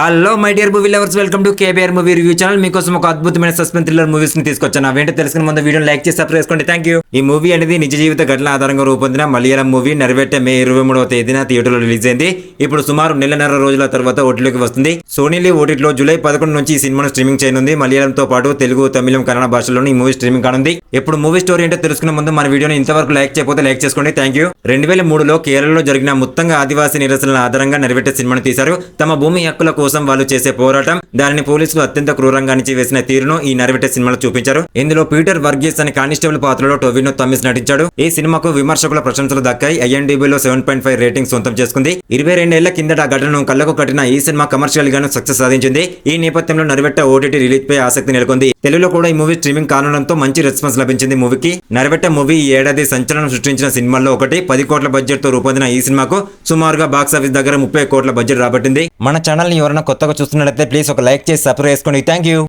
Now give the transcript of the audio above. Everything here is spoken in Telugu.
Hello my dear movie lovers, welcome to KBR movie review channel. మీకోసం ఒక అద్భుతమైన సస్పెన్స్ థ్రిల్లర్ మూవీస్ ని తీసుకొచ్చాను. అవేంటో తెలుసుకునే ముందు వీడియోని లైక్ చేసి సబ్స్క్రైబ్ చేసుకోండి. Thank you. ఈ మూవీ అనేది నిజ జీవిత ఘటన ఆధారంగా రూపొందిన మలయాళం మూవీ. నెరవేర్టే మే 23వ తేదీన థియేటర్లో రిలీజ్ అయింది. ఇప్పుడు సుమారు నెలన్నర రోజుల తర్వాత ఓటీలోకి వస్తుంది. సోనీ లీవ్ ఓటీలో జూలై 11 నుంచి ఈ సినిమాను స్ట్రీమింగ్ చేయనుంది. మలయాళంతో పాటు తెలుగు, తమిళం, కన్నడ భాషల్లోని ఈ మూవీ స్ట్రీమింగ్ కానుంది. ఇప్పుడు మూవీ స్టోరీ ఏంటో తెలుసుకునే ముందు మన వీడియోని ఇంతవరకు లైక్ చేయకపోతే లైక్ చేసుకోండి. Thank you. 2003లో కేరళలో జరిగిన మొత్తంగా ఆదివాసీ నిరసనల ఆధారంగా నెరవేర్టే సినిమాను తీశారు. తమ భూమి హక్కుల కోసం వాళ్ళు చేసే పోరాటం, దానిని పోలీసులు అత్యంత క్రూరంగా అణిచివేసిన తీరును ఈ నెరవేర్టే సినిమాలో చూపించారు. ఇందులో పీటర్ వర్గీస్ అనే కానిస్టేబుల్ పాత్రలో టొవినో థామస్ నటించాడు. ఈ సినిమాకు విమర్శకుల ప్రశంసలు దక్కాయి. IMDbలో 7.5 రేటింగ్ సొంతం చేసుకుంది. 22 ఏళ్ల కిందట ఆ ఘటనను కళ్ళకు కట్టిన ఈ సినిమా కమర్షియల్ గాను సక్సెస్ సాధించింది. ఈ నేపథ్యంలో నెరవేర్టే OTT రిలీజ్ పై ఆసక్తి నెలకొంది. తెలుగులో కూడా ఈ మూవీ స్ట్రీమింగ్ కానుండడంతో మంచి రెస్పాన్స్ లభించింది మూవీకి. నెరవేర్టే మూవీ ఈ ఏడాది సంచలనం సృష్టించిన సినిమాల్లో ఒకటి. 10 కోట్ల బడ్జెట్ తో రూపొందిన ఈ సినిమాకు సుమారుగా బాక్సాఫీస్ దగ్గర 30 కోట్ల బడ్జెట్ రాబట్టింది. మన ఛానల్ ని ఎవరైనా కొత్తగా చూస్తున్నట్లయితే ప్లీజ్ ఒక లైక్ చేసి సబ్స్క్రైబ్ చేసుకోండి. Thank you.